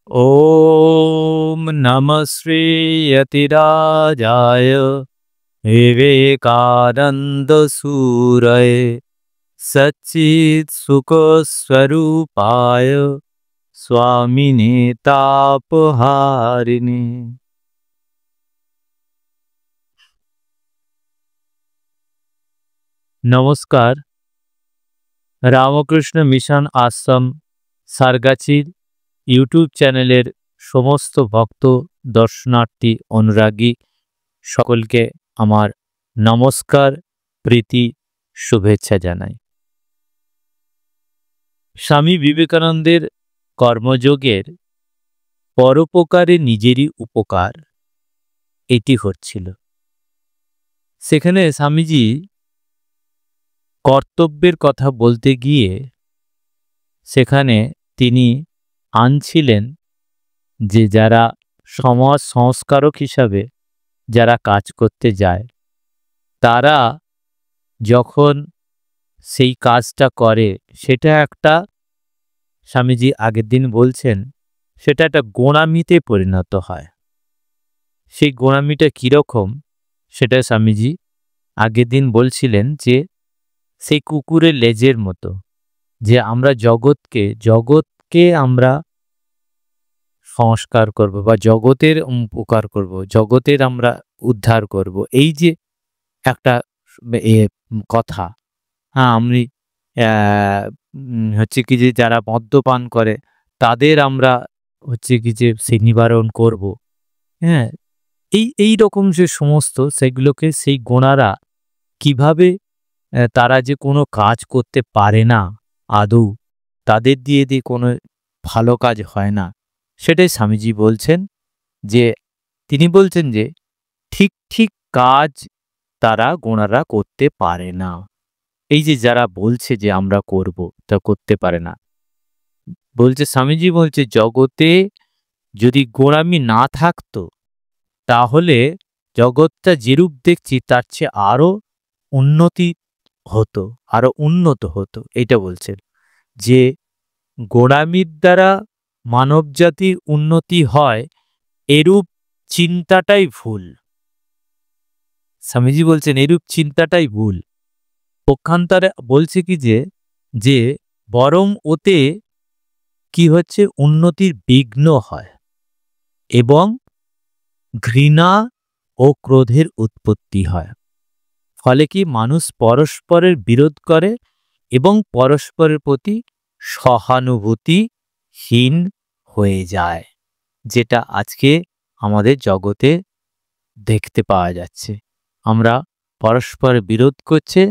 ॐ नमः श्रीयतिराजाय विवेकानन्दसूरये सच्चित्सुखस्वरूपाय स्वामिने तापहारिणे। নমস্কার। রামকৃষ্ণ মিশন আশ্রম সারগাছির ইউটিউব চ্যানেলের সমস্ত ভক্ত দর্শনার্থী অনুরাগী সকলকে আমার নমস্কার, প্রীতি, শুভেচ্ছা জানাই। স্বামী বিবেকানন্দের কর্মযোগের পরোপকারে নিজেরই উপকার, এটি হচ্ছিল। সেখানে স্বামীজি কর্তব্যের কথা বলতে গিয়ে সেখানে তিনি আনছিলেন যে যারা সমাজ সংস্কারক হিসাবে যারা কাজ করতে যায় তারা যখন সেই কাজটা করে সেটা একটা, স্বামীজি আগের দিন বলছেন, সেটা একটা গোঁড়ামিতে পরিণত হয়। সেই গোঁড়ামিটা কীরকম সেটা স্বামীজি আগের দিন বলছিলেন যে সেই কুকুরের লেজের মতো, যে আমরা জগৎকে আমরা সংস্কার করব বা জগতের উপকার করব, জগতের আমরা উদ্ধার করব, এই যে একটা কথা। হ্যাঁ, আমি হচ্ছে কি যে যারা মদ্যপান করে তাদের আমরা হচ্ছে কি যে সে নিবারণ করব। হ্যাঁ, এই রকম যে সমস্ত সেগুলোকে সেই গোঁড়ারা কিভাবে তারা যে কোনো কাজ করতে পারে না, আদৌ তাদের দিয়ে কোনো ভালো কাজ হয় না, সেটাই স্বামীজি বলছেন। যে তিনি বলছেন যে ঠিক ঠিক কাজ তারা গোঁড়ারা করতে পারে না। এই যে যারা বলছে যে আমরা করব, তা করতে পারে না। বলছে স্বামীজি বলছে জগতে যদি গোঁড়ামি না থাকতো তাহলে জগৎটা যেরূপ দেখছি তার চেয়ে আরো উন্নতি হতো, আরো উন্নত হতো। এটা বলছেন যে গোঁড়ামির দ্বারা মানব জাতির উন্নতি হয়, এরূপ চিন্তাটাই ভুল। স্বামীজি বলছেন এরূপ চিন্তাটাই ভুল। পক্ষান্তরে বলছে কি যে বরং ওতে কি হচ্ছে, উন্নতির বিঘ্ন হয় এবং ঘৃণা ও ক্রোধের উৎপত্তি হয়। ফলে কি মানুষ পরস্পরের বিরোধ করে এবং পরস্পরের প্রতি সহানুভূতিহীন হয়ে যায়, যেটা আজকে আমাদের জগতে দেখতে পাওয়া যাচ্ছে। আমরা পরস্পর বিরোধ করছে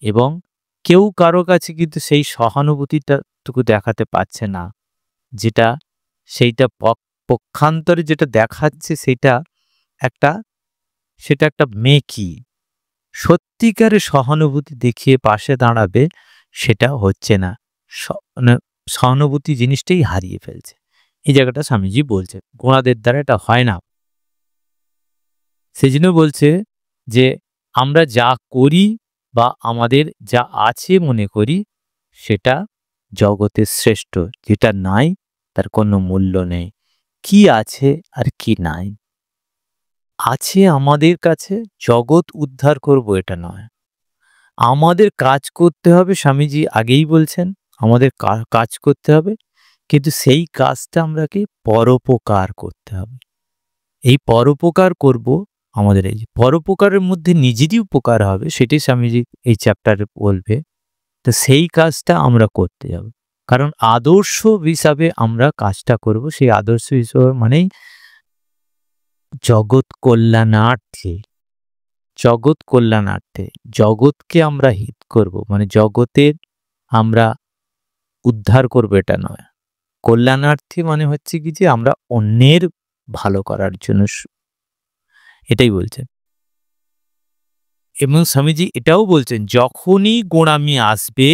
এবং কেউ কারো কাছে কিন্তু সেই সহানুভূতিটাটুকু দেখাতে পারছে না, যেটা সেইটা পক্ষান্তরে যেটা দেখাচ্ছে সেটা একটা মেকি। সত্যিকারের সহানুভূতি দেখিয়ে পাশে দাঁড়াবে সেটা হচ্ছে না, সহানুভূতি জিনিসটাই হারিয়ে ফেলছে। এই জায়গাটা স্বামীজি বলছে গোঁড়াদের দ্বারা এটা হয় না। সেই জন্য বলছে যে আমরা যা করি বা আমাদের যা আছে মনে করি সেটা জগতের শ্রেষ্ঠ, যেটা নাই তার কোনো মূল্য নেই। কি আছে আর কি নাই, আছে আমাদের কাছে জগৎ উদ্ধার করব এটা নয়, আমাদের কাজ করতে হবে। স্বামীজি আগেই বলছেন আমাদের কাজ করতে হবে, কিন্তু সেই কাজটা আমরা কি পরোপকার করতে হবে। এই পরোপকার করব, আমাদের এই পরোপকারের মধ্যে নিজেরই উপকার হবে, সেটাই স্বামীজি এই চ্যাপ্টারে বলবে। তো সেই কাজটা আমরা করতে যাব, কারণ আদর্শ হিসাবে আমরা কাজটা করব। সেই আদর্শ হিসাবে মানেই জগৎ কল্যাণার্থে, জগৎকে আমরা হিত করব, মানে জগতের আমরা উদ্ধার করব এটা নয়। কল্যাণার্থে মানে হচ্ছে কি যে আমরা অন্যের ভালো করার জন্য, এটাই বলছেন। এবং স্বামীজি এটাও বলছেন যখনই গোঁড়ামি আসবে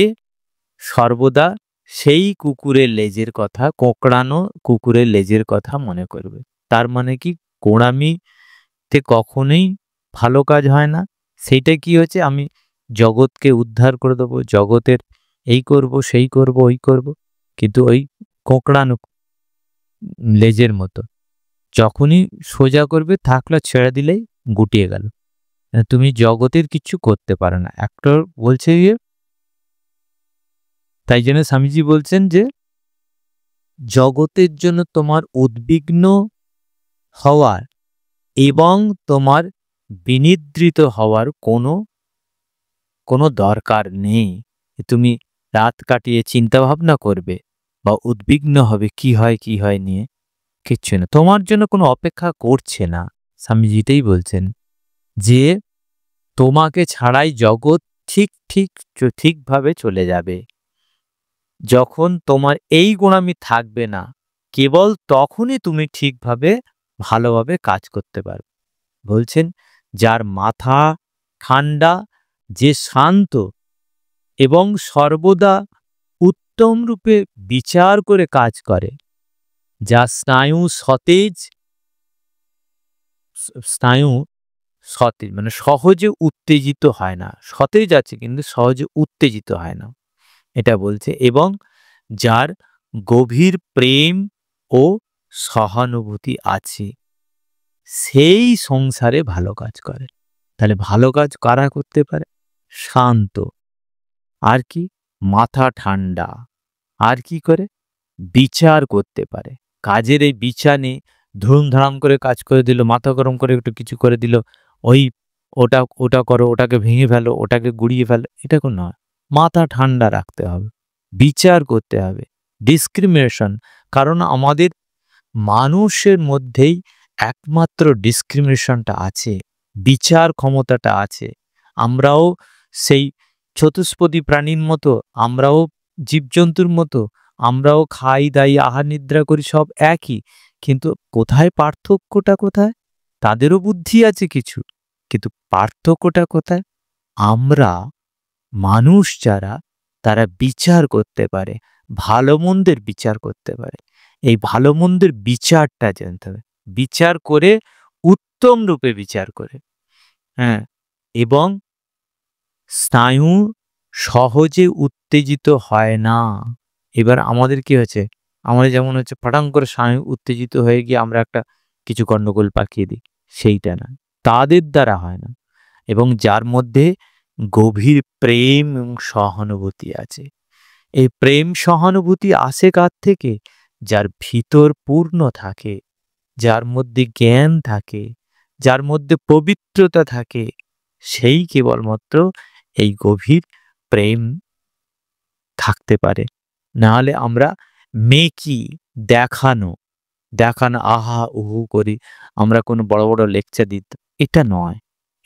সর্বদা সেই কুকুরের লেজের কথা, কোঁকড়ানো কুকুরের লেজের কথা মনে করবে। তার মানে কি, গোঁড়ামিতে কখনোই ভালো কাজ হয় না। সেইটা কি হচ্ছে, আমি জগৎকে উদ্ধার করে দেবো, জগতের এই করব সেই করব ওই করব, কিন্তু ওই কোঁকড়ানো লেজের মতো, যখনই সোজা করবে থাকলো, ছেড়ে দিলেই গুটিয়ে গেল। তুমি জগতের কিছু করতে পারো না। একটা বলছে যে, তাই জন্য স্বামীজি বলছেন যে জগতের জন্য তোমার উদ্বিগ্ন হওয়ার এবং তোমার বিনিদ্রিত হওয়ার কোনো দরকার নেই। তুমি রাত কাটিয়ে চিন্তা ভাবনা করবে বা উদ্বিগ্ন হবে কি হয় নিয়ে, কিচ্ছু না, তোমার জন্য কোনো অপেক্ষা করছে না। স্বামীজিটাই বলছেন যে তোমাকে ছাড়াই জগৎ ঠিকভাবে চলে যাবে। যখন তোমার এই গোঁড়ামি থাকবে না, কেবল তখনই তুমি ঠিকভাবে ভালোভাবে কাজ করতে পারবে। বলছেন যার মাথা ঠান্ডা, যে শান্ত এবং সর্বদা উত্তম রূপে বিচার করে কাজ করে, যা স্নায়ু সতেজ মানে সহজে উত্তেজিত হয় না, সতেজ আছে কিন্তু সহজে উত্তেজিত হয় না, এটা বলছে, এবং যার গভীর প্রেম ও সহানুভূতি আছে, সেই সংসারে ভালো কাজ করে। তাহলে ভালো কাজ কারা করতে পারে? শান্ত, আর কি মাথা ঠান্ডা, আর কি করে বিচার করতে পারে। কাজের এই বিচার নেই, ধুমধাম করে কাজ করে দিল, মাথা গরম করে একটু কিছু করে দিল, ওটা করো, ওটাকে ভেঙে ফেলো, ওটাকে গুড়িয়ে ফেলো, এটা কোনো নয়। মাথা ঠান্ডা রাখতে হবে, বিচার করতে হবে, ডিসক্রিমিনেশন। কারণ আমাদের মানুষের মধ্যেই একমাত্র ডিসক্রিমিনেশনটা আছে, বিচার ক্ষমতাটা আছে। আমরাও সেই চতুষ্পদী প্রাণীর মতো, আমরাও জীবজন্তুর মতো, আমরাও খাই দাই আহার নিদ্রা করি, সব একই, কিন্তু কোথায় পার্থক্যটা কোথায়? তাদেরও বুদ্ধি আছে কিছু, কিন্তু পার্থক্যটা কোথায়? আমরা মানুষ যারা, তারা বিচার করতে পারে, ভালো মন্দের বিচার করতে পারে। এই ভালো মন্দের বিচারটা জানতে হবে, বিচার করে উত্তম রূপে বিচার করে, হ্যাঁ, এবং স্নায়ু সহজে উত্তেজিত হয় না। এবার আমাদের কি হচ্ছে, আমাদের যেমন হচ্ছে ফটাং করে স্নায়ু উত্তেজিত হয়ে গিয়ে আমরা একটা কিছু গন্ডগোল পাকিয়ে দিই, সেইটা না, তাদের দ্বারা হয় না। এবং যার মধ্যে গভীর প্রেম এবং সহানুভূতি আছে, এই প্রেম সহানুভূতি আসে কার থেকে? যার ভিতর পূর্ণ থাকে, যার মধ্যে জ্ঞান থাকে, যার মধ্যে পবিত্রতা থাকে, সেই কেবলমাত্র এই গভীর প্রেম থাকতে পারে। নাহলে আমরা মেকি দেখানো আহা উহু করি, আমরা কোনো বড় বড় লেকচার দিত, এটা নয়।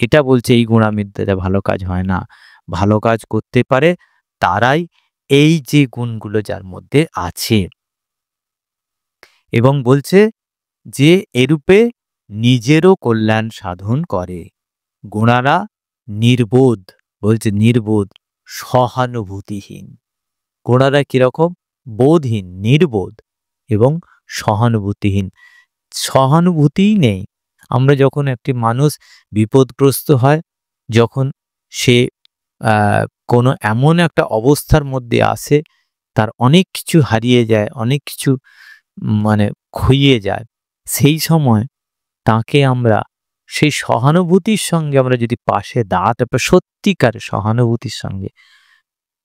এটা বলছে এই গুণামির দ্বারা ভালো কাজ হয় না। ভালো কাজ করতে পারে তারাই এই যে গুণগুলো যার মধ্যে আছে, এবং বলছে যে এরূপে নিজেরও কল্যাণ সাধন করে। গুণারা নির্বোধ, বলছে নির্বোধ, সহানুভূতিহীন। গুণারা কিরকম? বোধহীন, নির্বোধ এবং সহানুভূতিহীন। সহানুভূতিই নেই। আমরা যখন একটি মানুষ বিপদগ্রস্ত হয়, যখন সে কোনো এমন একটা অবস্থার মধ্যে আসে, তার অনেক কিছু হারিয়ে যায়, অনেক কিছু মানে খুইয়ে যায়, সেই সময় তাকে আমরা সেই সহানুভূতির সঙ্গে আমরা যদি পাশে দাঁড়াতে পারি, সত্যিকারের সহানুভূতির সঙ্গে,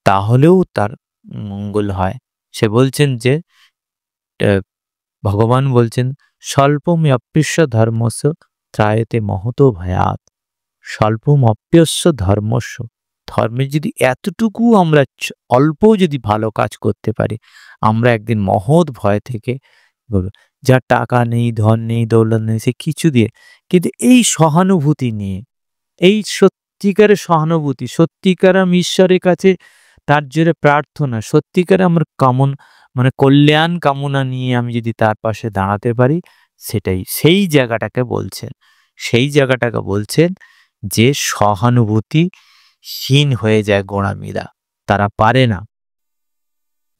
তাহলেও তার মঙ্গল হয়। সে বলছেন যে ভগবান বলছেন স্বল্পম অপ্যস্য ধর্মস্য ত্রায়তে মহতো ভয়াৎ। স্বল্পম অপ্যস্য ধর্মস্য, ধর্মে যদি এতটুকু আমরা অল্প যদি ভালো কাজ করতে পারি, আমরা একদিন মহৎ ভয় থেকে, যার টাকা নেই, ধন নেই, দৌলত নেই, সে কিছু দিয়ে, কিন্তু এই সহানুভূতি নিয়ে, এই সত্যিকারের সহানুভূতি, সত্যিকার আমি ঈশ্বরের কাছে তার জন্য প্রার্থনা, সত্যিকারে আমার কল্যাণ কামনা নিয়ে আমি যদি তার পাশে দাঁড়াতে পারি, সেই জায়গাটাকে বলছেন যে সহানুভূতিহীন হয়ে যায় গোঁড়ামিরা। তারা পারে না,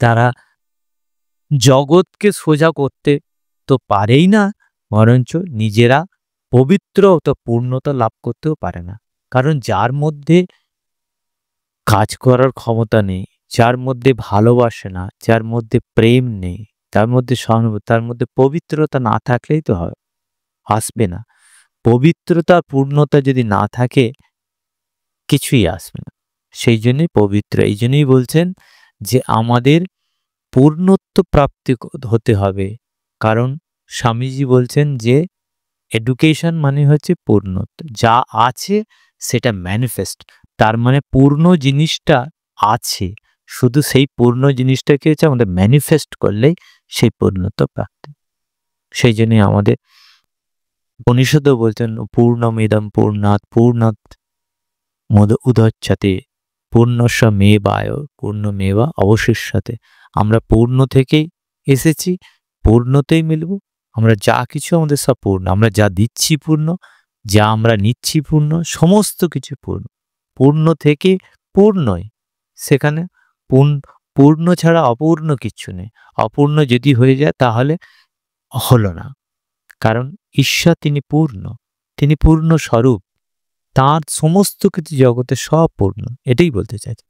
তারা জগৎকে সোজা করতে তো পারেই না, বরঞ্চ নিজেরা পবিত্র তো পূর্ণতা লাভ করতেও পারে না। কারণ যার মধ্যে কাজ করার ক্ষমতা নেই, যার মধ্যে ভালোবাসে না, যার মধ্যে প্রেম নেই, তার মধ্যে সহানুভূতি, তার মধ্যে পবিত্রতা না থাকলেই তো আসবে না। পবিত্রতা পূর্ণতা যদি না থাকে কিছুই আসবে না। সেই জন্যই পবিত্র। এই জন্যই বলছেন যে আমাদের পূর্ণত্ব প্রাপ্তি হতে হবে। কারণ স্বামীজি বলছেন যে এডুকেশন মানে হচ্ছে পূর্ণত্ব। যা আছে সেটা ম্যানিফেস্ট। তার মানে পূর্ণ জিনিসটা আছে, শুধু সেই পূর্ণ জিনিসটাকে হচ্ছে আমাদের ম্যানিফেস্ট করলেই সেই পূর্ণত্ব প্রাপ্তি। সেই জন্যই আমাদের উপনিষদও বলছেন পূর্ণমিদম পূর্ণাৎ পূর্ণাৎ উদচ্যতে পূর্ণস্য মেবায় পূর্ণমেবা অবশিষ্যতে। আমরা পূর্ণ থেকেই এসেছি, পূর্ণতেই মিলব। আমরা যা কিছু আমাদের সব পূর্ণ, আমরা যা দিচ্ছি পূর্ণ, যা আমরা নিচ্ছি পূর্ণ, সমস্ত কিছু পূর্ণ। পূর্ণ থেকে পূর্ণই, সেখানে পূর্ণ ছাড়া অপূর্ণ কিচ্ছু নেই। অপূর্ণ যদি হয়ে যায় তাহলে হলো না, কারণ ঈশ্বর তিনি পূর্ণ, তিনি পূর্ণ স্বরূপ, তার সমস্ত কিছু জগতে সব পূর্ণ। এটাই বলতে চাইছে।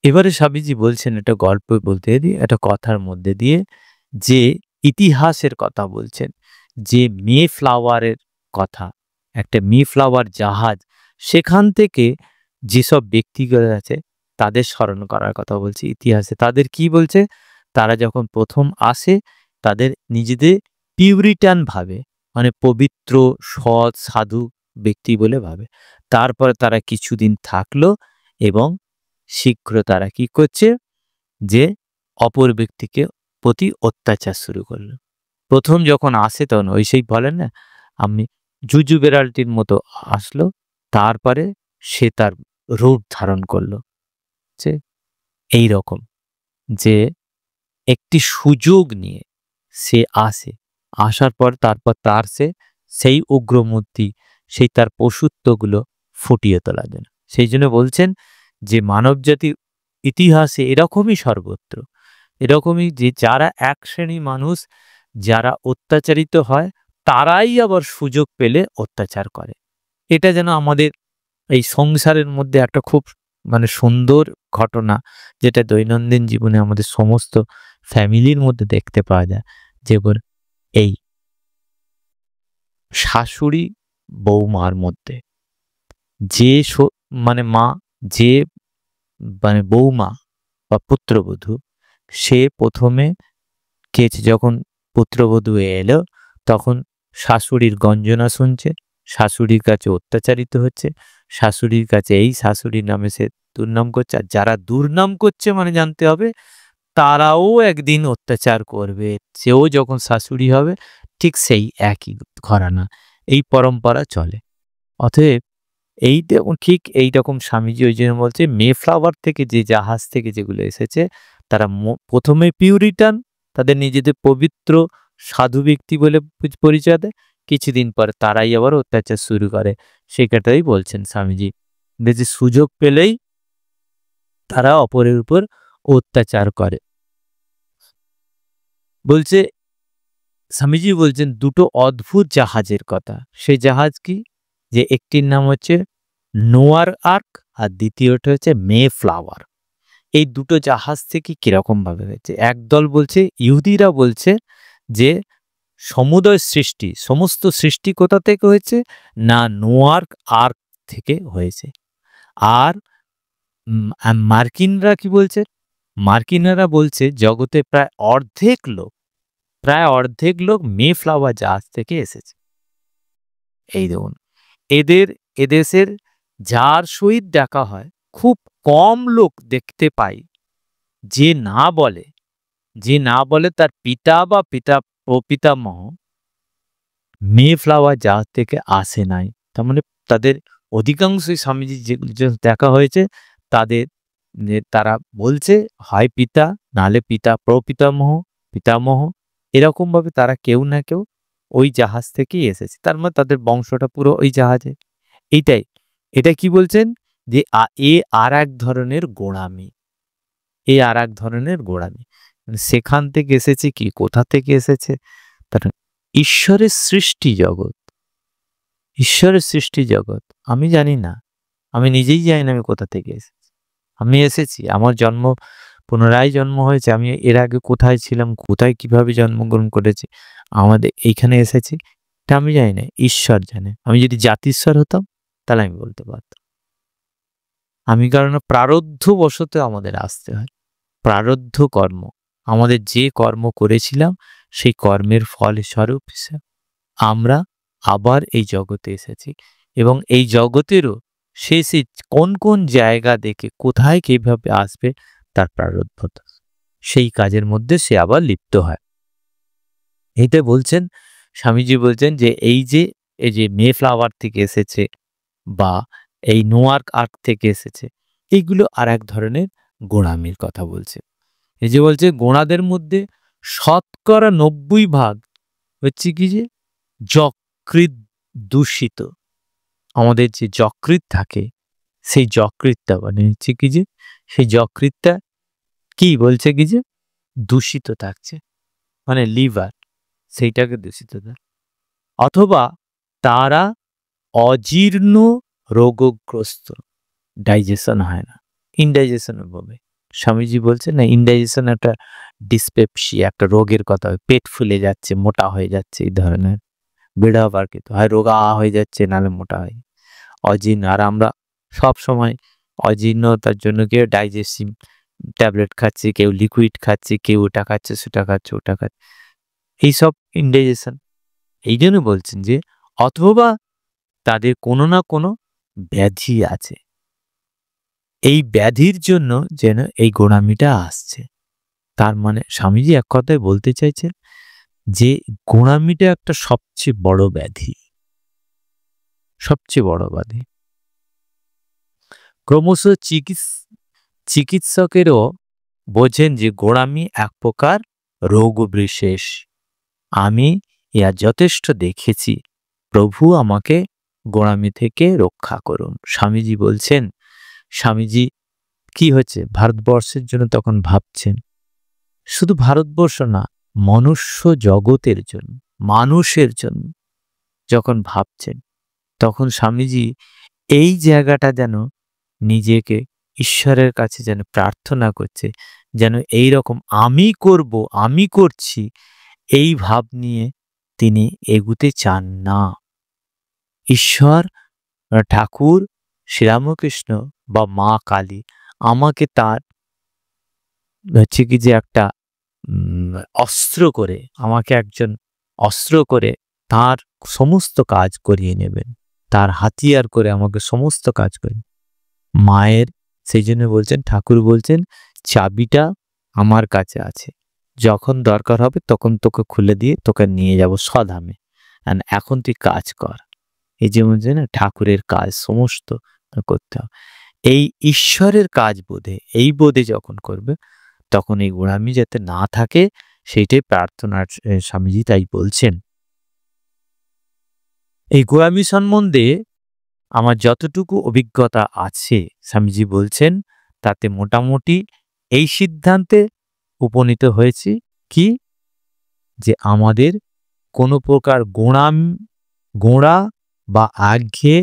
এবারে স্বামীজি বলছেন, এটা গল্প বলতে দিয়ে, এটা কথার মধ্যে দিয়ে, যে ইতিহাসের কথা বলছেন, যে মে ফ্লাওয়ারের কথা, একটা মে ফ্লাওয়ার জাহাজ, সেখান থেকে যেসব ব্যক্তিগত আছে তাদের স্মরণ করার কথা বলছে ইতিহাসে। তাদের কি বলছে? তারা যখন প্রথম আসে তাদের নিজেদের পিউরিটান ভাবে, মানে পবিত্র সৎ সাধু ব্যক্তি বলে ভাবে। তারপরে তারা কিছুদিন থাকলো এবং শীঘ্র তারা কি করছে, যে অপর ব্যক্তিকে প্রতি অত্যাচার শুরু করলো। প্রথম যখন আসে তখন ওই সেই বলেন না, আমি জুজু বেড়ালটির মতো আসলো, তারপরে সে তার রূপ ধারণ করলো। যে এই রকম, যে একটি সুযোগ নিয়ে সে আসে, আসার পর তারপর তার সেই উগ্রমূর্তি, সেই তার পশুত্বগুলো ফুটিয়ে তোলা যায়। সেই জন্য বলছেন যে মানব জাতির ইতিহাসে এরকমই সর্বত্র, এরকমই যে যারা এক শ্রেণী মানুষ যারা অত্যাচারিত হয়, তারাই আবার সুযোগ পেলে অত্যাচার করে। এটা যেন আমাদের এই সংসারের মধ্যে একটা খুব মানে সুন্দর ঘটনা, যেটা দৈনন্দিন জীবনে আমাদের সমস্ত ফ্যামিলির মধ্যে দেখতে পাওয়া যায়। যেমন এই শাশুড়ি বৌমার মধ্যে যে মানে মা, যে মানে বৌমা বা পুত্রবধূ, সে প্রথমে যখন পুত্রবধূ এলো তখন শাশুড়ির গঞ্জনা শুনছে, শাশুড়ির কাছে অত্যাচারিত হচ্ছে, শাশুড়ির কাছে এই শাশুড়ির নামে সে দুর্নাম করছে। আর যারা দুর্নাম করছে মানে জানতে হবে তারাও একদিন অত্যাচার করবে, সেও যখন শাশুড়ি হবে ঠিক সেই একই ঘরানা, এই পরম্পরা চলে। অতএব এই ঠিক এইরকম স্বামীজি ওই জন্য বলছে মে ফ্লাওয়ার থেকে, যে জাহাজ থেকে যেগুলো এসেছে তারা প্রথমে পিউরিটান, তাদের নিজেদের পবিত্র সাধু ব্যক্তি বলে পরিচয় দেয়, কিছুদিন পর তারাই আবার অত্যাচার শুরু করে। সে কথাই বলছেন স্বামীজি, যে সুযোগ পেলেই তারা অপরের উপর অত্যাচার করে। বলছে স্বামীজি বলছেন দুটো অদ্ভুত জাহাজের কথা। সেই জাহাজ কি? যে একটির নাম হচ্ছে নোয়ার আর্ক আর দ্বিতীয়টা হচ্ছে মে ফ্লাওয়ার। এই দুটো জাহাজ থেকে কিরকম ভাবে হয়েছে? একদল বলছে, ইহুদিরা বলছে যে সমুদয় সৃষ্টি, সমস্ত সৃষ্টি কোথা থেকে হয়েছে না নোয়ার আর্ক থেকে হয়েছে। আর মার্কিনরা কি বলছে? মার্কিনরা বলছে জগতে প্রায় অর্ধেক লোক মে ফ্লাওয়ার জাহাজ থেকে এসেছে। এই দেখুন, এদেশের যার সহিত দেখা হয় খুব কম লোক দেখতে পাই যে না বলে তার পিতা বা প্রপিতামহ মে ফ্লাওয়ার জাহাজ থেকে আসে নাই। তার মানে তাদের অধিকাংশই স্বামীজি যেগুলো দেখা হয়েছে তাদের, তারা বলছে হয় পিতা, নাহলে পিতামহ, এরকম ভাবে তারা কেউ না কেউ ওই জাহাজ থেকেই এসেছে। তার মানে তাদের বংশটা পুরো ওই জাহাজে। এটা কি বলছেন? যে এ আর এক ধরনের গোঁড়ামি, সেখান থেকে এসেছে কি, কোথা থেকে এসেছে? ঈশ্বরের সৃষ্টি জগৎ আমি জানি না, আমি নিজেই জানি না আমি কোথা থেকে এসেছি। আমি এসেছি, আমার জন্ম পুনরায় জন্ম হয়েছে, আমি এর আগে কোথায় ছিলাম, কোথায় কিভাবে জন্মগ্রহণ করেছি, আমাদের এইখানে এসেছি, এটা আমি জানি না, ঈশ্বর জানে। আমি যদি জাতিস্বর হতাম তাহলে আমি বলতে পারতাম। আমি কারণ প্রারব্ধ বশত আমাদের আসতে হয়, প্রারব্ধ কর্ম, আমাদের যে কর্ম করেছিলাম সেই কর্মের ফলস্বরূপ আমরা আবার এই জগতে এসেছি, এবং এই জগতেরও শেষে কোন কোন জায়গা দেখে কোথায় কিভাবে আসবে তার প্রারব্ধতা, সেই কাজের মধ্যে সে আবার লিপ্ত হয়। এইটা বলছেন স্বামীজি, বলছেন যে এই যে মেফ্লাওয়ার থেকে এসেছে বা এই নোয়ার্ক আর্ক থেকে এসেছে, এইগুলো আর এক ধরনের গোঁড়ামির কথা বলছে। এই যে বলছে গোঁড়াদের মধ্যে 90% হচ্ছে কি যে যকৃৎ দূষিত। আমাদের যে যকৃৎ থাকে সেই যকৃৎটা মানে হচ্ছে কি যে সেই যকৃৎটা কি বলছে কি যে দূষিত থাকছে, মানে লিভার সেইটাকে দূষিত থাকে, অথবা তারা অজীর্ণ রোগগ্রস্ত, ডাইজেশন হয় না, ইনডাইজেশন হবে। স্বামীজি বলছে না, ইনডাইজেশন একটা ডিসপেপসিয়া, একটা রোগের কথা, পেট ফুলে যাচ্ছে, মোটা হয়ে যাচ্ছে, এই ধরনের বেড়া আবার কিন্তু হয় রোগা হয়ে যাচ্ছে, নাহলে মোটা হয় অজীর্ণ। আর আমরা সব সময় অজীর্ণতার জন্য কেউ ডাইজেস্টিভ ট্যাবলেট খাচ্ছি, কেউ লিকুইড খাচ্ছি, কেউ ওটা খাচ্ছে, সেটা খাচ্ছে, ওটা খাচ্ছে, এইসব ইনডাইজেশন। এই জন্য বলছেন যে অথবা তাদের কোনো না কোনো ব্যাধি আছে, এই ব্যাধির জন্য যেন এই গোঁড়ামিটা আসছে। তার মানে স্বামীজি এক কথায় বলতে চাইছেন যে গোঁড়ামিটা একটা সবচেয়ে বড় ব্যাধি, সবচেয়ে বড় ব্যাধি। ক্রমশ চিকিৎসকেরও বোঝেন যে গোঁড়ামি এক প্রকার রোগ বিশেষ। আমি ইয়া যথেষ্ট দেখেছি, প্রভু আমাকে গোঁড়ামি থেকে রক্ষা করুন। স্বামীজি বলছেন, স্বামীজি কি হচ্ছে ভারতবর্ষের জন্য তখন ভাবছেন, শুধু ভারতবর্ষ না, মনুষ্য জগতের জন্য, মানুষের জন্য যখন ভাবছেন, তখন স্বামীজি এই জায়গাটা যেন নিজেকে ঈশ্বরের কাছে যেন প্রার্থনা করছে, যেন এই রকম আমি করব, আমি করছি, এই ভাব নিয়ে তিনি এগুতে চান না। ঈশ্বর, ঠাকুর, শ্রীরামকৃষ্ণ বা মা কালী আমাকে তার হচ্ছে কি যে একটা অস্ত্র করে, আমাকে একজন অস্ত্র করে তার সমস্ত কাজ করিয়ে নেবেন, তার হাতিয়ার করে আমাকে সমস্ত কাজ করে। মায়ের সেই জন্য বলছেন, ঠাকুর বলছেন চাবিটা আমার কাছে আছে, যখন দরকার হবে তখন তোকে খুলে দিয়ে তোকে নিয়ে যাব স্বধামে, এখন তুই কাজ কর। এই যে বলছে না, ঠাকুরের কাজ সমস্ত করতে হবে, এই ঈশ্বরের কাজ বোধে, এই বোধে যখন করবে তখন এই গোঁড়ামি যাতে না থাকে সেইটাই প্রার্থনার স্বামীজি তাই বলছেন। এই গোঁড়ামি সম্বন্ধে আমার যতটুকু অভিজ্ঞতা আছে, স্বামীজি বলছেন তাতে মোটামুটি এই সিদ্ধান্তে উপনীত হয়েছি কি যে আমাদের কোনো প্রকার গোঁড়া বা আজ্ঞে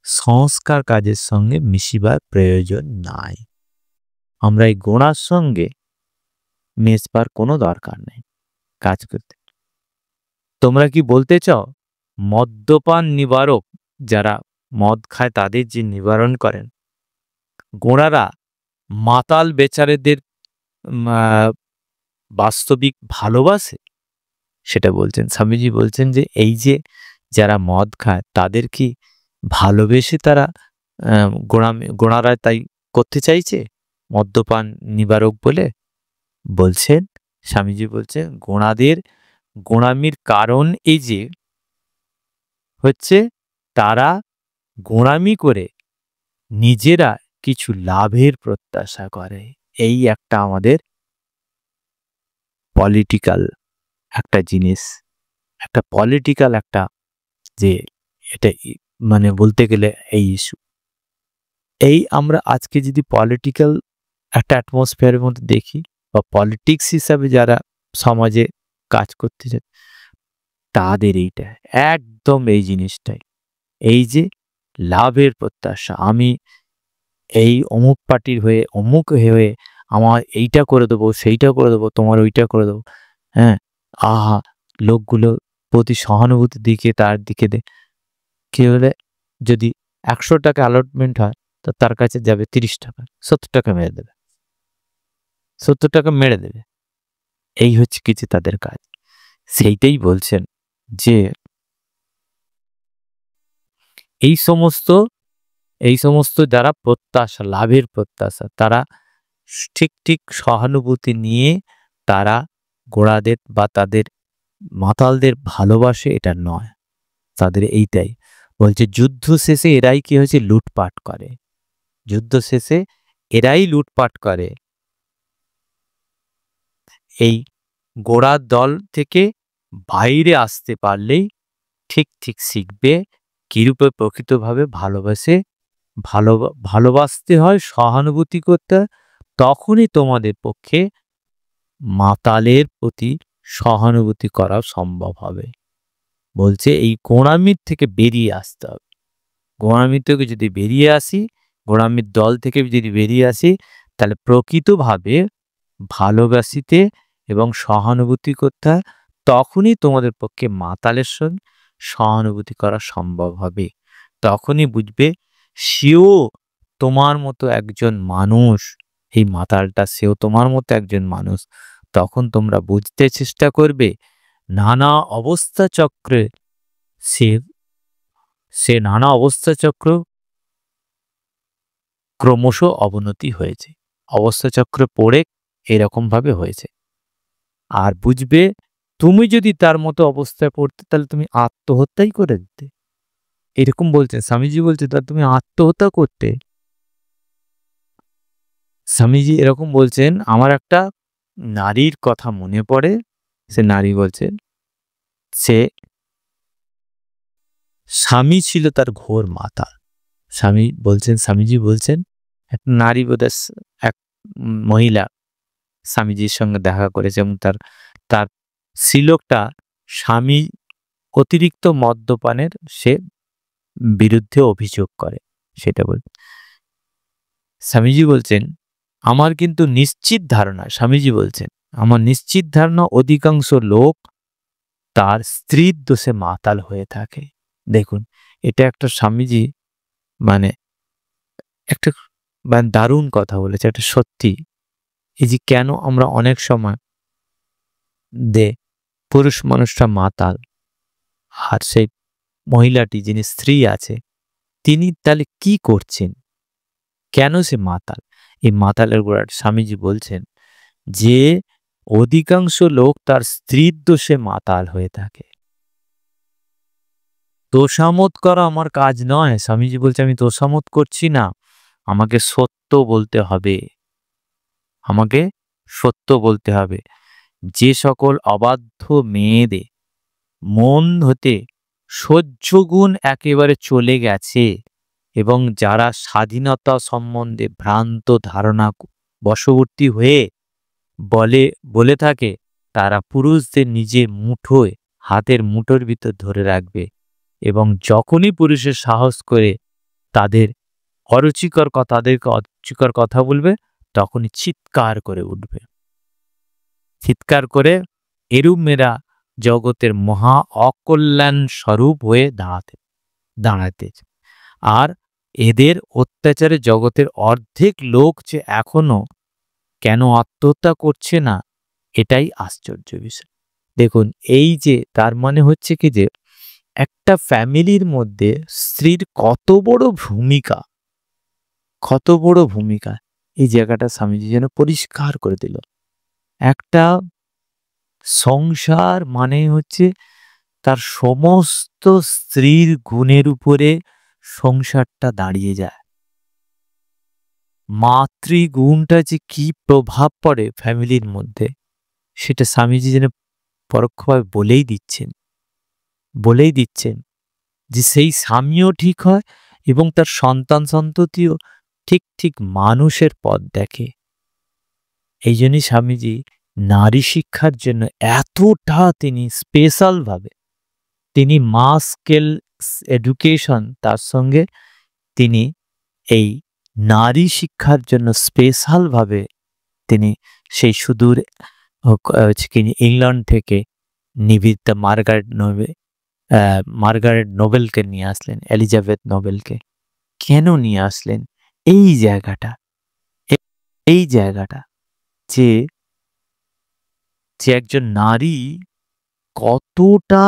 সংস্কার কাজের সঙ্গে মিশিবার প্রয়োজন নাই। আমরা এই গোঁড়ার সঙ্গে মেশবার কোনো দরকার নেই কাজ করতে। তোমরা কি বলতে চাও মদ্যপান নিবারক যারা মদ খায় তাদের যে নিবারণ করেন, গোঁড়ারা মাতাল বেচারেদের বাস্তবিক ভালোবাসে? সেটা বলছেন স্বামীজি, বলছেন যে এই যে যারা মদ খায় তাদের কি ভালোবেসে তারা গোঁড়ারা তাই করতে চাইছে মদ্যপান নিবারক বলে? বলছেন স্বামীজি, বলছেন গোঁড়ামির কারণ এই যে হচ্ছে তারা গোঁড়ামি করে নিজেরা কিছু লাভের প্রত্যাশা করে। এই একটা আমাদের পলিটিক্যাল একটা জিনিস, একটা পলিটিক্যাল একটা যে এটা মানে বলতে গেলে এই ইস্যু। এই আমরা আজকে যদি পলিটিক্যাল একটা অ্যাটমসফিয়ারের মধ্যে দেখি বা পলিটিক্স হিসাবে যারা সমাজে কাজ করতে চায় তাদের এইটা একদম এই জিনিসটাই, এই যে লাভের প্রত্যাশা, আমি এই অমুক পার্টির হয়ে অমুক হয়ে আমার এইটা করে দেবো, সেইটা করে দেবো, তোমার ওইটা করে দেবো। হ্যাঁ, আহা, লোকগুলো প্রতি সহানুভূতি দিকে তার দিকে কি হলে যদি 100 টাকা অ্যালটমেন্ট হয়, তো তার কাছে যাবে 30 টাকা, 70 টাকা মেরে দেবে, 70 টাকা মেরে দেবে। এই হচ্ছে কিছু তাদের কাজ। সেইটাই বলছেন যে এই সমস্ত যারা প্রত্যাশা, লাভের প্রত্যাশা, তারা ঠিক সহানুভূতি নিয়ে তারা গোঁড়াদের বা তাদের মাতালদের ভালোবাসে, এটা নয়। তাদের এইটাই বলছে, যুদ্ধ শেষে এরাই কি হয়েছে, লুটপাট করে। যুদ্ধ শেষে এরাই লুটপাট করে। এই গোঁড়ার দল থেকে বাইরে আসতে পারলেই ঠিক শিখবে কিরূপে প্রকৃতভাবে ভালোবাসতে হয়, সহানুভূতি করতে হয়। তখনই তোমাদের পক্ষে মাতালের প্রতি সহানুভূতি করা সম্ভব হবে। বলছে এই গোঁড়ামির থেকে বেরিয়ে আসতে হবে। গোঁড়ামির থেকে যদি বেরিয়ে আসি, গোঁড়ামির দল থেকে যদি বেরিয়ে আসি, তাহলে প্রকৃতভাবে ভালোবাসিতে এবং সহানুভূতি করতে হয়। তখনই তোমাদের পক্ষে মাতালের সঙ্গে সহানুভূতি করা সম্ভব হবে। তখনই বুঝবে সেও তোমার মতো একজন মানুষ, এই মাতালটা সেও তোমার মতো একজন মানুষ। তখন তোমরা বুঝতে চেষ্টা করবে নানা অবস্থা চক্রে সে নানা অবস্থা চক্র ক্রমশ অবনতি হয়েছে। অবস্থা চক্রে পড়ে এরকম ভাবে হয়েছে। আর বুঝবে তুমি যদি তার মতো অবস্থায় পড়তে, তাহলে তুমি আত্মহত্যাই করে দিতে। এরকম বলছেন স্বামীজি, বলছে তাহলে তুমি আত্মহত্যা করতে। স্বামীজি এরকম বলছেন, আমার একটা নারীর কথা মনে পড়ে। সে নারী বলছেন, সে স্বামী ছিল তার ঘোর মাতাল। স্বামীজি বলছেন এক নারী বোধহয় এক মহিলা স্বামীজির সঙ্গে দেখা করেছে এবং তার শ্লীলকটা স্বামী অতিরিক্ত মদ্যপানের সে বিরুদ্ধে অভিযোগ করে, সেটা বল। স্বামীজি বলছেন আমার কিন্তু নিশ্চিত ধারণা, স্বামীজি বলছেন আমার নিশ্চিত ধারণা অধিকাংশ লোক তার স্ত্রীর দোষে মাতাল হয়ে থাকে। দেখুন, এটা একটা স্বামীজি মানে একটা দারুণ কথা বলেছে, একটা সত্যি। এই যে কেন আমরা অনেক সময় পুরুষ মানুষটা মাতাল, আর সেই মহিলাটি যিনি স্ত্রী আছে তিনি তাহলে কি করছেন, কেন সে মাতাল? এই মাতালের গোড়ার স্বামীজি বলছেন যে অধিকাংশ লোক তার স্ত্রীর দোষে মাতাল হয়ে থাকে। তোষামত করা আমার কাজ নয়। স্বামীজি বলছে আমি তোষামত করছি না, আমাকে সত্য বলতে হবে, আমাকে সত্য বলতে হবে। যে সকল অবাধ্য মেয়েদের মন হতে সহ্য গুণ একেবারে চলে গেছে এবং যারা স্বাধীনতা সম্বন্ধে ভ্রান্ত ধারণা বশবর্তী হয়ে বলে থাকে, তারা পুরুষদের নিজের মুঠোয়, হাতের মুঠোর ভিতর ধরে রাখবে এবং যখনই পুরুষের সাহস করে তাদেরকে অরুচিকর কথা বলবে, তখনই চিৎকার করে উঠবে। চিৎকার করে এরূপ মেয়েরা জগতের মহা অকল্যাণ স্বরূপ হয়ে দাঁড়াতে। আর এদের অত্যাচারে জগতের অর্ধেক লোক যে এখনো কেন আত্মহত্যা করছে না, এটাই আশ্চর্য বিষয়। দেখুন, এই যে তার মানে হচ্ছে কি যে একটা ফ্যামিলির মধ্যে স্ত্রীর কত বড় ভূমিকা, এই জায়গাটা স্বামীজি যেন পরিষ্কার করে দিল। একটা সংসার মানে হচ্ছে তার সমস্ত স্ত্রীর গুণের উপরে সংসারটা দাঁড়িয়ে যায়। মাতৃগুণটা যে কি প্রভাব পড়ে ফ্যামিলির মধ্যে, সেটা স্বামীজি যেন পরোক্ষভাবে বলেই দিচ্ছেন যে সেই স্বামীও ঠিক হয় এবং তার সন্তান সন্ততিও ঠিক মানুষের পথ দেখে। এই জন্যই স্বামীজি নারী শিক্ষার জন্য এতটা তিনি স্পেশালভাবে তিনি মাস স্কেল এডুকেশন, তার সঙ্গে তিনি এই নারী শিক্ষার জন্য স্পেশালভাবে তিনি সেই সুদূর ইংল্যান্ড থেকে নিবেদিতা মার্গারেট নোবেলকে নিয়ে আসলেন, এলিজাবেথ নোবেলকে। কেন নিয়ে আসলেন? এই জায়গাটা যে একজন নারী কতটা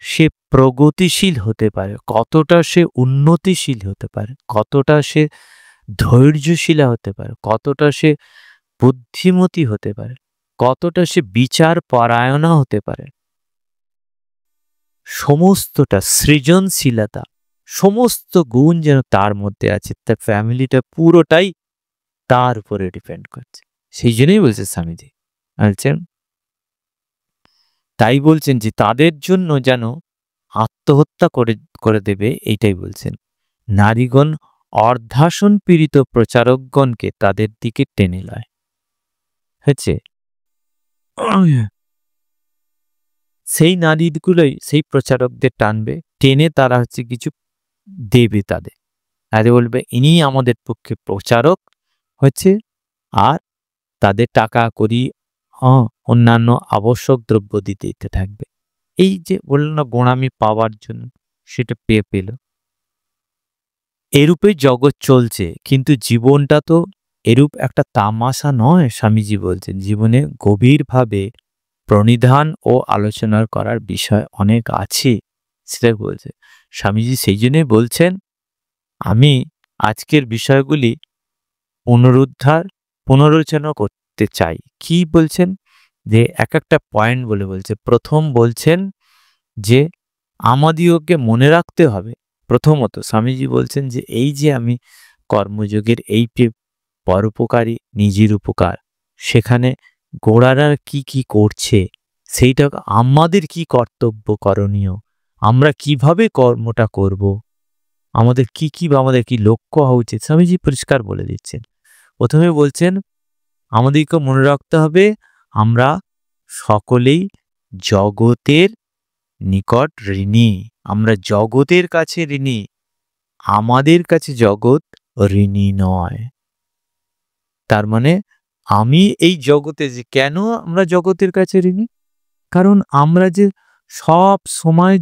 সে প্রগতিশীল হতে পারে, কতটা সে উন্নতিশীল হতে পারে, কতটা সে ধৈর্যশীলা হতে পারে, কতটা সে বুদ্ধিমতী হতে পারে, কতটা সে বিচার পরায়ণা হতে পারে, সমস্তটা সৃজনশীলতা, সমস্ত গুণ যেন তার মধ্যে আছে। তার ফ্যামিলিটা পুরোটাই তার উপরে ডিপেন্ড করছে। সেই জন্যই বলছে স্বামীজি, বলছেন তাই বলছেন যে তাদের জন্য যেন আত্মহত্যা করে দেবে, এইটাই বলছেন। নারীগণ অর্ধাসন পীড়িত প্রচারকগণকে তাদের দিকে টেনে লয়, হচ্ছে সেই নারীগুলোই সেই প্রচারকদের টানবে, টেনে তারা হচ্ছে কিছু দেবে তাদের, আর বলবে ইনি আমাদের পক্ষে প্রচারক হচ্ছে, আর তাদের টাকা করি অন্যান্য আবশ্যক দ্রব্য দিতে থাকবে। এই যে বলল না গোঁড়ামি পাওয়ার জন্য, সেটা পেল। এরূপে জগৎ চলছে, কিন্তু জীবনটা তো এরূপ একটা তামাশা নয়। স্বামীজি বলছেন জীবনে গভীরভাবে প্রণিধান ও আলোচনা করার বিষয় অনেক আছে, সেটা বলছে স্বামীজি। সেই জন্যই বলছেন আমি আজকের বিষয়গুলি পুনরুচ্চারণ করতে চাই। কি বলছেন? যে এক একটা পয়েন্ট বলছে। প্রথম বলছেন যে আমাদিওকে মনে রাখতে হবে, প্রথমত স্বামীজি বলছেন যে এই যে আমি কর্মযোগের এই পরোপকারী নিজের উপকার, সেখানে গোড়ারা কি করছে, সেইটা আমাদের কি কর্তব্য করণীয়, আমরা কিভাবে কর্মটা করব, আমাদের কি লক্ষ্য হওয়া উচিত, স্বামীজি পরিষ্কার বলে দিচ্ছেন। প্রথমে বলছেন আমাদেরকে মনে রাখতে হবে আমরা সকলেই জগতের নিকট ঋণী, আমরা জগতের কাছে ঋণী, আমাদের কাছে জগৎ ঋণী নয়। তার মানে আমি এই জগতে যে কেন আমরা জগতের কাছে ঋণী, কারণ আমরা যে সব সময়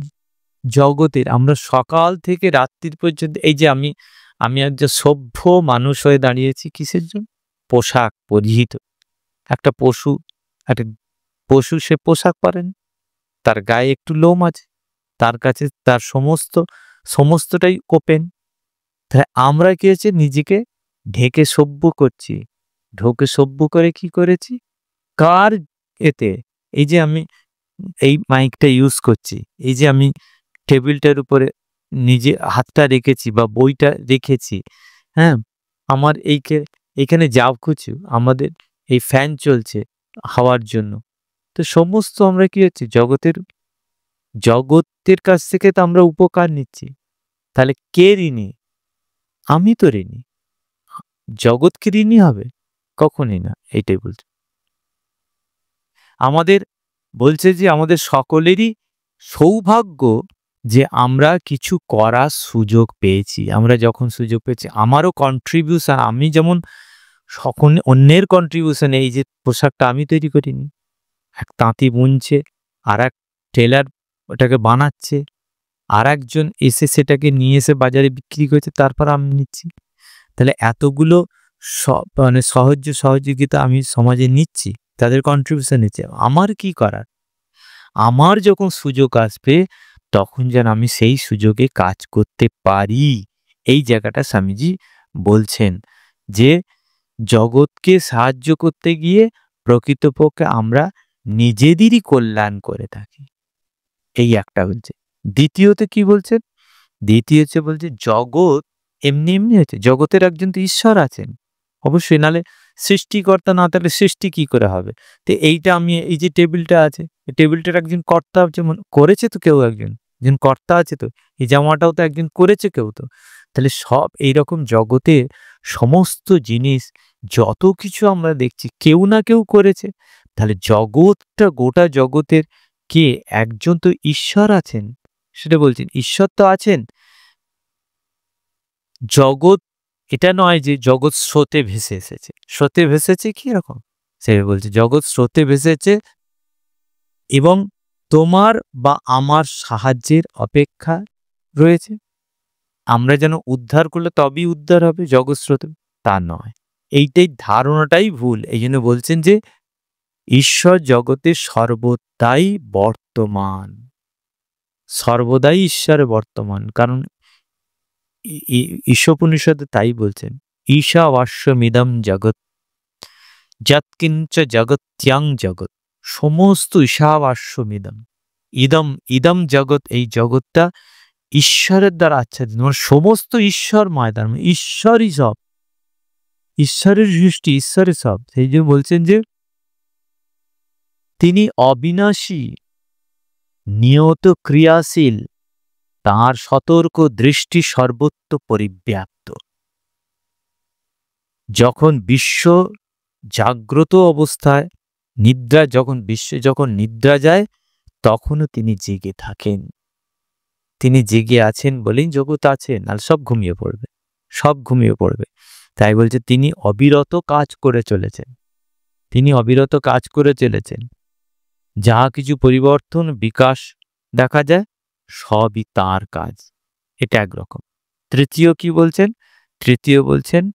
জগতের, আমরা সকাল থেকে রাত্রির পর্যন্ত, এই যে আমি একজন সভ্য মানুষ হয়ে দাঁড়িয়েছি কিসের জন্য? পোশাক পরিহিত। একটা পশু সে পোশাক পরেন, তার গায়ে একটু লোম আছে, তার কাছে তার সমস্তটাই ওপেন। তাই আমরা কি হচ্ছে নিজেকে ঢেকে সভ্য করছি, সভ্য করে কি করেছি, কার এতে, এই যে আমি এই মাইকটা ইউজ করছি, এই যে আমি টেবিলটার উপরে নিজে হাতটা রেখেছি বা বইটা রেখেছি, হ্যাঁ, আমার এইখানে যাও কিছু, আমাদের এই ফ্যান চলছে হাওয়ার জন্য, তো সমস্ত আমরা কি হচ্ছে জগতের কাছ থেকে তো আমরা উপকার নিচ্ছি। তাহলে কে ঋণী? আমি তো ঋণী। জগৎ কি ঋণী হবে? কখনই না। এইটাই বলছে। আমাদের বলছে যে আমাদের সকলেরই সৌভাগ্য যে আমরা কিছু করার সুযোগ পেয়েছি। আমরা যখন সুযোগ পেয়েছি, আমারও কন্ট্রিবিউশন, আমি যেমন অন্যের কন্ট্রিবিউশন, এই যে পোশাকটা আমি তৈরি করিনি, এক তাঁতি বুনছে, আর এক টেলার ওটাকে বানাচ্ছে, আর একজন এসে সেটাকে নিয়ে এসে বাজারে বিক্রি করছে, তারপর আমি নিচ্ছি। তাহলে এতগুলো মানে সহযোগিতা আমি সমাজে নিচ্ছি, তাদের কন্ট্রিবিউশন নিচ্ছে। আমার কি করার? আমার যখন সুযোগ আসবে তখন যেন আমি সেই সুযোগে কাজ করতে পারি। এই জায়গাটা স্বামীজি বলছেন যে জগৎকে সাহায্য করতে গিয়ে প্রকৃতপক্ষে আমরা নিজেদেরই কল্যাণ করে থাকি। এই একটা বলছে। দ্বিতীয়তে কি বলছেন? দ্বিতীয় হচ্ছে বলছে জগৎ এমনি হচ্ছে, জগতের একজন তো ঈশ্বর আছেন অবশ্যই, নালে সৃষ্টিকর্তা না থাকলে সৃষ্টি কি করে হবে? তো এইটা আমি এই যে টেবিলটা আছে, এই টেবিলটার একজন কর্তা যেমন করেছে, তো কেউ একজন কর্তা আছে, তো এই জামাটাও তো একজন করেছে কেউ তো। তাহলে সব এইরকম জগতে সমস্ত জিনিস যত কিছু আমরা দেখছি কেউ না কেউ করেছে। তাহলে জগৎটা, গোটা জগতের কে একজন তো ঈশ্বর আছেন, সেটা বলছেন। ঈশ্বর তো আছেন, জগৎ এটা নয় যে জগৎ স্রোতে ভেসে এসেছে। স্রোতে ভেসেছে কি রকম? সে বলছে জগৎ স্রোতে ভেসেছে এবং তোমার বা আমার সাহায্যের অপেক্ষা রয়েছে। আমরা যেন উদ্ধার করলে তবেই উদ্ধার হবে জগৎ স্রোতে, তা নয়। এইটাই ধারণাটাই ভুল। এই জন্য বলছেন যে ঈশ্বর জগতে সর্বদাই বর্তমান, সর্বদাই ঈশ্বরে বর্তমান। কারণ ঈশোপনিষদে তাই বলছেন, ঈশাবাস্যমিদম জগৎ যৎকিঞ্চ জগত্যাং জগৎ, সমস্ত ঈশাবাস্যমিদম, ইদম ইদম জগৎ, এই জগৎটা ঈশ্বরের দ্বারা আচ্ছাদিত, মানে সমস্ত ঈশ্বরময়, তার মানে ঈশ্বরই সব, ঈশ্বরের সৃষ্টি, ঈশ্বরের সব। সেই জন্য বলছেন যে তিনি অবিনাশী, নিয়ত ক্রিয়াশীল, তাঁর সতর্ক দৃষ্টি সর্বত্র পরিব্যাপ্ত। যখন বিশ্ব জাগ্রত অবস্থায়, নিদ্রা যখন বিশ্ব যখন নিদ্রা যায়, তখনও তিনি জেগে থাকেন। তিনি জেগে আছেন বলেই জগৎ আছেন, আর সব ঘুমিয়ে পড়বে, সব ঘুমিয়ে পড়বে। তাই বলছে তিনি অবিরত কাজ করে চলেছেন, তিনি অবিরত কাজ করে চলেছেন। যাহা কিছু পরিবর্তন বিকাশ দেখা যায়, সবই তাঁর কাজ। এটা একরকম। তৃতীয় কি বলছেন? তৃতীয় বলছেন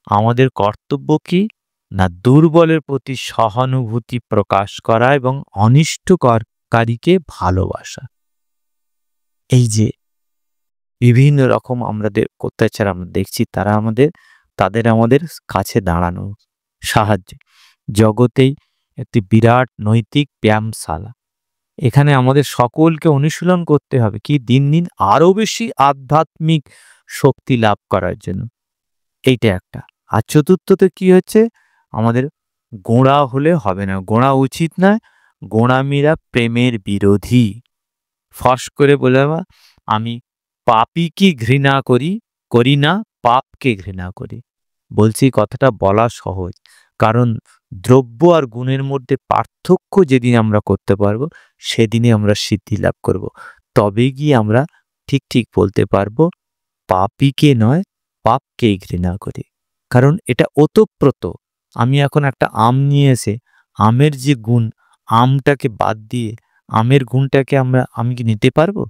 আমাদের কর্তব্য কি না, দুর্বলের প্রতি সহানুভূতি প্রকাশ করা এবং অনিষ্টকারীকে ভালোবাসা। এই যে বিভিন্ন রকম আমাদের অত্যাচার আমরা দেখছি, তাদের আমাদের কাছে দাঁড়ানো সাহায্য। জগতেই একটি বিরাট নৈতিক ব্যায়ামশালা। এখানে আমাদের সকলকে অনুশীলন করতে হবে কি, দিন দিন আরো বেশি আধ্যাত্মিক শক্তি লাভ করার জন্য। এইটা একটা। আর চতুর্থতে কি হচ্ছে, আমাদের গোঁড়া হলে হবে না, গোঁড়া উচিত নয়। গোঁড়ামিরা প্রেমের বিরোধী। ফস করে বলে আমি পাপীকে ঘৃণা করি না, পাপকে ঘৃণা করি। বলছি কথাটা বলা সহজ, কারণ দ্রব্য আর গুণের মধ্যে পার্থক্য যেদিন আমরা করতে পারবো, সেদিনই আমরা সিদ্ধি লাভ করব। তবে গিয়ে আমরা ঠিক ঠিক বলতে পারবো পাপীকে নয়, পাপকেই ঘৃণা করি। কারণ এটা ওতপ্রোত। আমি এখন একটা আম নিয়ে এসে আমের যে গুণ, আমটাকে বাদ দিয়ে আমের গুণটাকে আমি কি নিতে পারবো?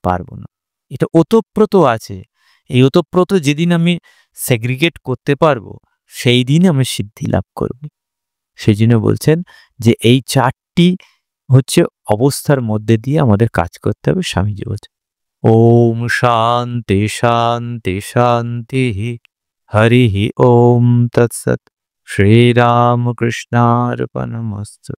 পারবো না। এটা ওতপ্রোত আছে। এই ওতপ্রোত যেদিন আমি সেগ্রিগেট করতে পারবো, সেই দিন আমি সিদ্ধি লাভ করব। সেই জন্য বলছেন যে এই চারটি হচ্ছে অবস্থার মধ্যে দিয়ে আমাদের কাজ করতে হবে। স্বামীজি বলছেন ওম শান্তি শান্তি শান্তি, হরি ওম তৎসৎ। শ্রীরামকৃষ্ণার্পণমস্তু।